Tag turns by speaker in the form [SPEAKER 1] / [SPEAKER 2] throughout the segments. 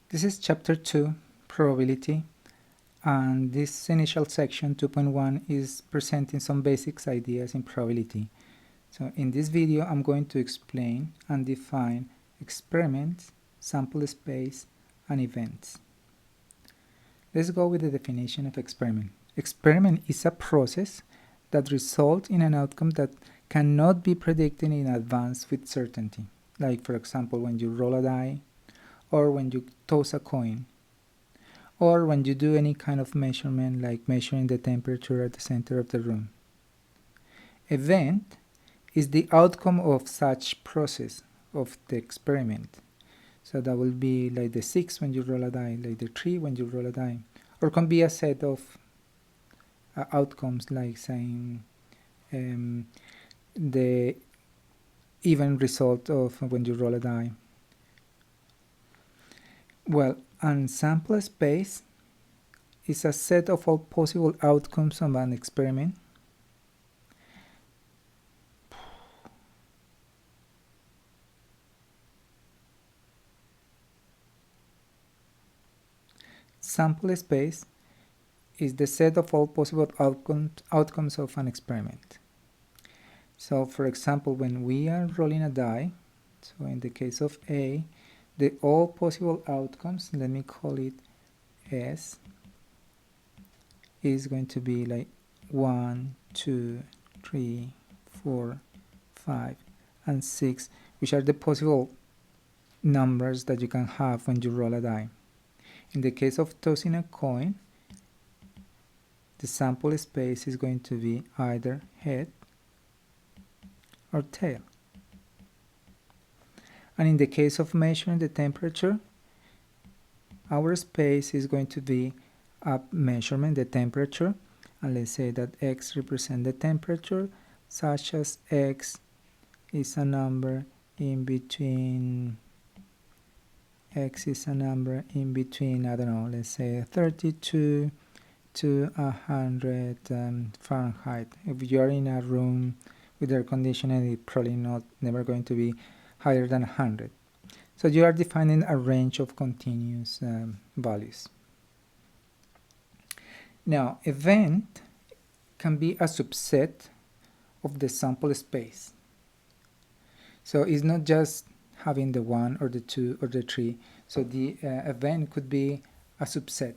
[SPEAKER 1] This is chapter 2, probability, and this initial section 2.1 is presenting some basics ideas in probability. So in this video I'm going to explain and define experiments, sample space, and events. Let's go with the definition of experiment. Experiment is a process that results in an outcome that cannot be predicted in advance with certainty. Like, for example, when you roll a die, or when you toss a coin, or when you do any kind of measurement like measuring the temperature at the center of the room. Event is the outcome of such process of the experiment. So that will be like the 6 when you roll a die, like the 3 when you roll a die, or can be a set of outcomes like saying the even result of when you roll a die. Well, and sample space is a set of all possible outcomes of an experiment. Sample space is the set of all possible outcomes of an experiment. So, for example, when we are rolling a die, so in the case of A, the all possible outcomes, let me call it S, is going to be like 1, 2, 3, 4, 5, and 6, which are the possible numbers that you can have when you roll a die. In the case of tossing a coin, the sample space is going to be either head or tail. And in the case of measuring the temperature, our space is going to be a measurement, the temperature, and let's say that x represents the temperature, such as x is a number in between, I don't know, let's say 32 to 100 Fahrenheit. If you're in a room with air conditioning, it's probably never going to be higher than 100. So you are defining a range of continuous values. Now, event can be a subset of the sample space. So it's not just having the 1 or the 2 or the 3. So the event could be a subset.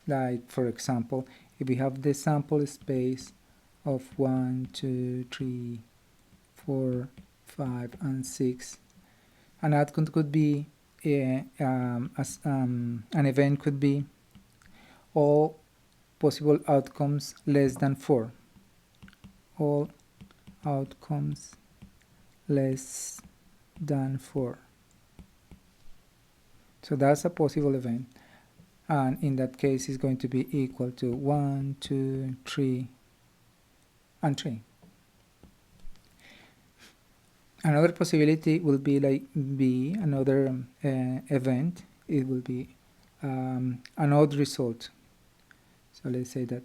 [SPEAKER 1] Like, for example, if we have the sample space of 1, 2, 3, 4, 5, and 6, an outcome could be an event could be all possible outcomes less than 4. All outcomes less than 4. So that's a possible event, and in that case it's going to be equal to 1, 2, 3, and 3. Another possibility will be like B, another event, it will be an odd result. So let's say that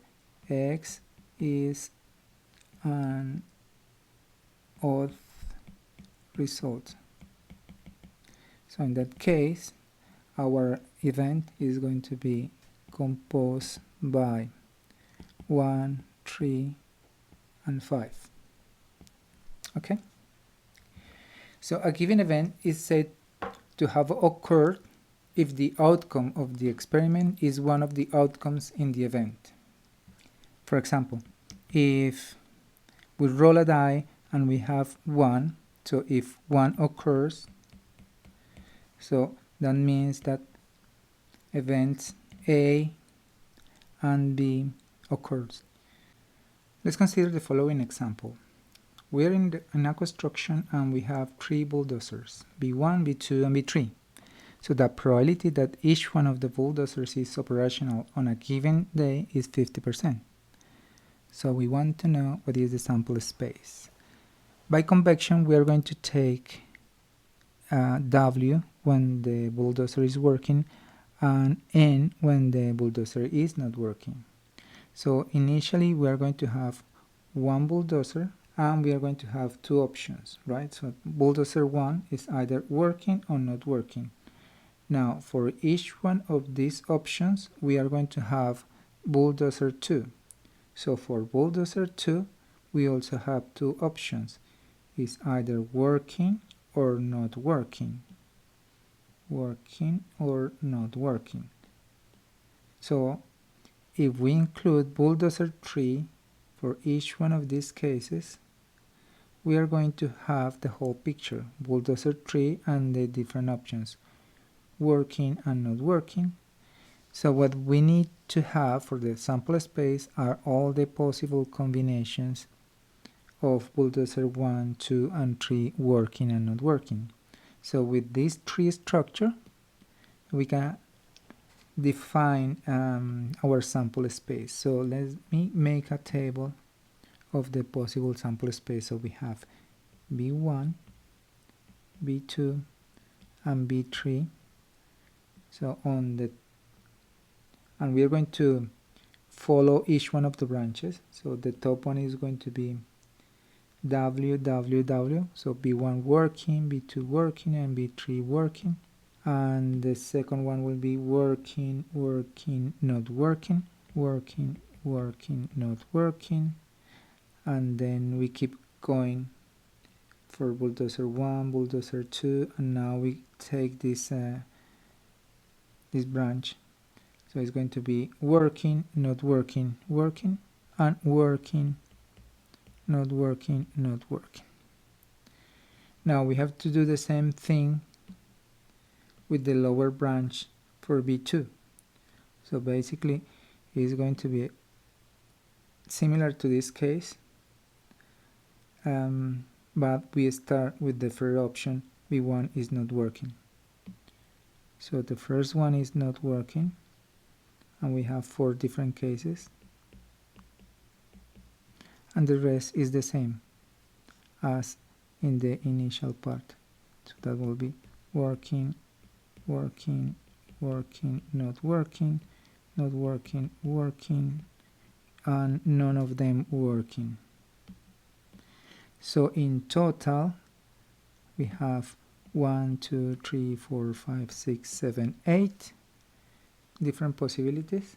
[SPEAKER 1] X is an odd result. So in that case, our event is going to be composed by 1, 3, and 5. Okay? So a given event is said to have occurred if the outcome of the experiment is one of the outcomes in the event. For example, if we roll a die and we have 1, so if 1 occurs, so that means that events A and B occurs. Let's consider the following example. We're in a construction and we have 3 bulldozers, B1, B2, and B3. So the probability that each one of the bulldozers is operational on a given day is 50%. So we want to know what is the sample space. By convection, we are going to take W when the bulldozer is working and N when the bulldozer is not working. So initially we are going to have one bulldozer and we are going to have two options, right? So bulldozer 1 is either working or not working. Now for each one of these options we are going to have bulldozer 2. So for bulldozer 2 we also have two options. It's either working or not working. Working or not working. So if we include bulldozer 3 for each one of these cases, we are going to have the whole picture, bulldozer 3 and the different options, working and not working. So what we need to have for the sample space are all the possible combinations of bulldozer 1, 2 and 3 working and not working. So with this tree structure we can define our sample space. So let me make a table of the possible sample space. So we have B1, B2 and B3. So and we are going to follow each one of the branches. So the top one is going to be W, W, W. So B1 working, B2 working and B3 working. And the second one will be working, working, not working, working, working, not working. And then we keep going for bulldozer 1, bulldozer 2, and now we take this this branch. So it's going to be working, not working, working, and working, not working, not working. Now we have to do the same thing with the lower branch for B2. So basically it's going to be similar to this case, but we start with the first option, B1 is not working. So the first one is not working, and we have 4 different cases, and the rest is the same as in the initial part. So that will be working, working, working, not working, not working, working, and none of them working. So in total we have 1, 2, 3, 4, 5, 6, 7, 8 different possibilities.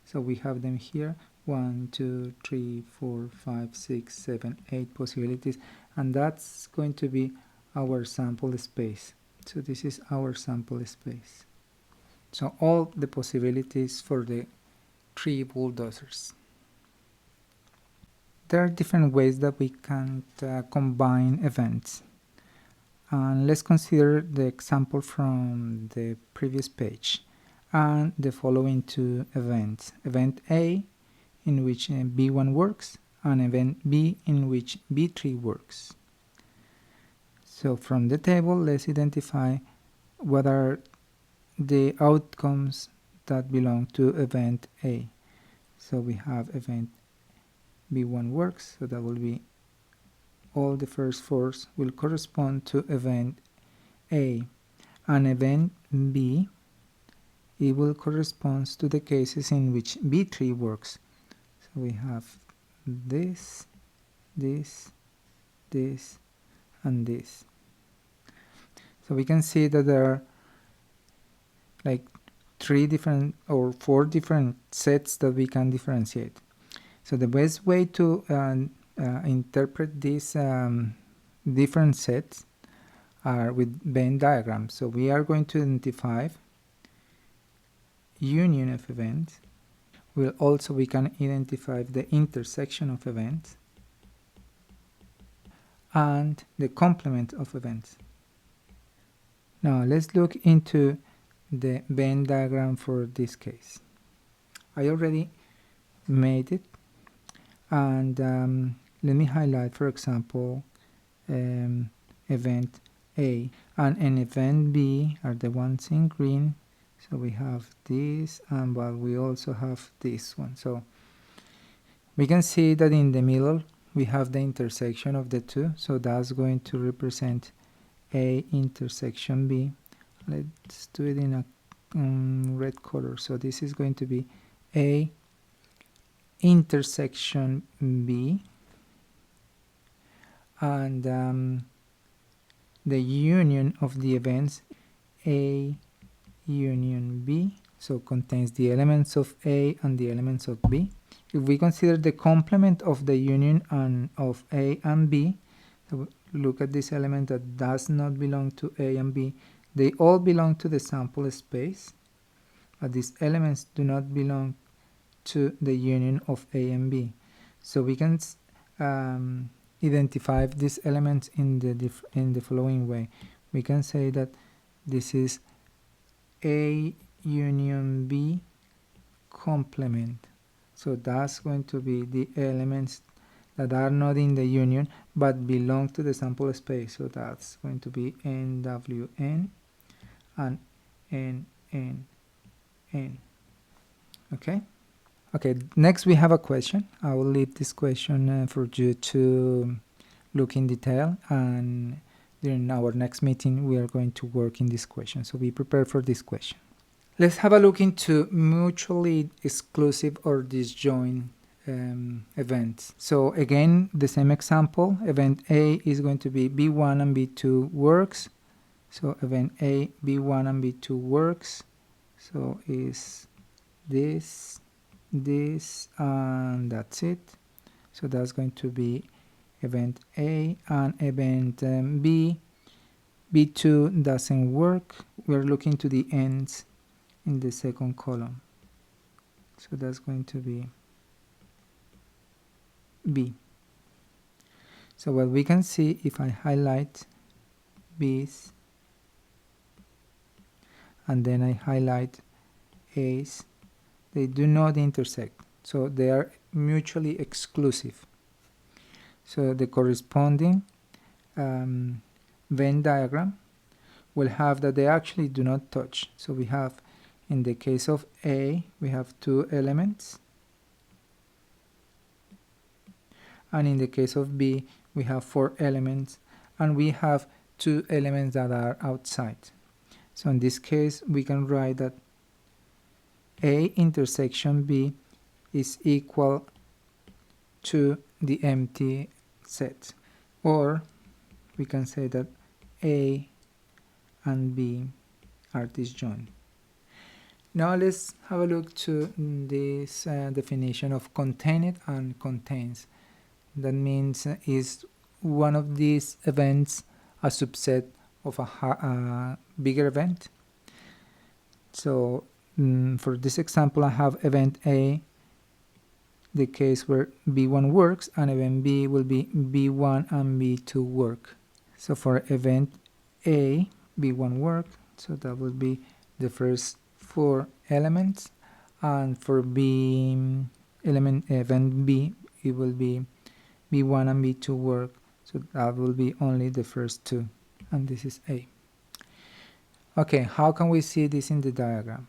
[SPEAKER 1] So we have them here, 1, 2, 3, 4, 5, 6, 7, 8 possibilities, and that's going to be our sample space. So this is our sample space. So all the possibilities for the 3 bulldozers. There are different ways that we can combine events. And let's consider the example from the previous page and the following 2 events. Event A, in which B1 works, and event B, in which B3 works. So from the table, let's identify what are the outcomes that belong to event A. So we have event B1 works, so that will be all the first 4 will correspond to event A, and event B, it will correspond to the cases in which B3 works. So we have this, this, this, and this. So we can see that there are like 3 different or 4 different sets that we can differentiate. So the best way to interpret these different sets are with Venn diagrams. So we are going to identify union of events. We can identify the intersection of events and the complement of events. Now let's look into the Venn diagram for this case. I already made it, and let me highlight, for example, event A and an event B are the ones in green. So we have this, but we also have this one. So we can see that in the middle we have the intersection of the 2. So that's going to represent A intersection B. Let's do it in a red color. So this is going to be A intersection B, and the union of the events A union B, so contains the elements of A and the elements of B. If we consider the complement of the union of A and B, so look at this element that does not belong to A and B. They all belong to the sample space, but these elements do not belong to the union of A and B. So we can identify these elements in the following way. We can say that this is A union B complement. So that's going to be the elements that are not in the union but belong to the sample space. So that's going to be NWN and NNN. Okay? Okay, next we have a question. I will leave this question for you to look in detail, and during our next meeting we are going to work in this question. So be prepared for this question. Let's have a look into mutually exclusive or disjoint events. So again, the same example, event A is going to be B1 and B2 works. So event A, B1 and B2 works. So is this, and that's it. So that's going to be event A, and event B, B2 doesn't work. We're looking to the ends in the second column. So that's going to be B. So what we can see, if I highlight B's and then I highlight A's, they do not intersect. So they are mutually exclusive. So the corresponding Venn diagram will have that they actually do not touch. So we have, in the case of A, we have 2 elements, and in the case of B, we have 4 elements, and we have 2 elements that are outside. So in this case, we can write that A intersection B is equal to the empty set, or we can say that A and B are disjoint. Now let's have a look to this definition of contained and contains. That means is one of these events a subset of a bigger event? So for this example, I have event A, the case where B1 works, and event B will be B1 and B2 work. So for event A, B1 work, so that will be the first 4 elements, and for event B, it will be B1 and B2 work, so that will be only the first 2, and this is A. Okay, how can we see this in the diagram?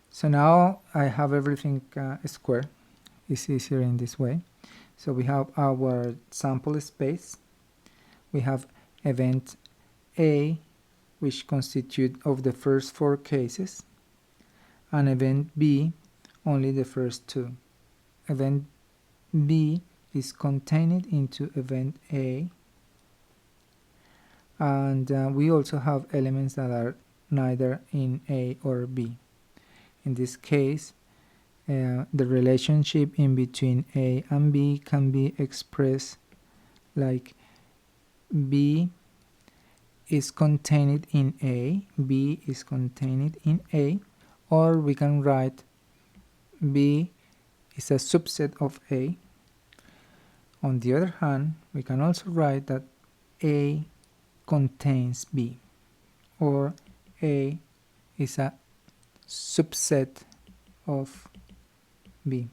[SPEAKER 1] So now I have everything square. It's easier in this way. So we have our sample space. We have event A, which constitute of the first 4 cases, and event B, only the first 2. Event B is contained into event A, and we also have elements that are neither in A or B. In this case, the relationship in between A and B can be expressed like B is contained in A, B is contained in A, or we can write B is a subset of A. On the other hand, we can also write that A contains B, or A is a subset of B.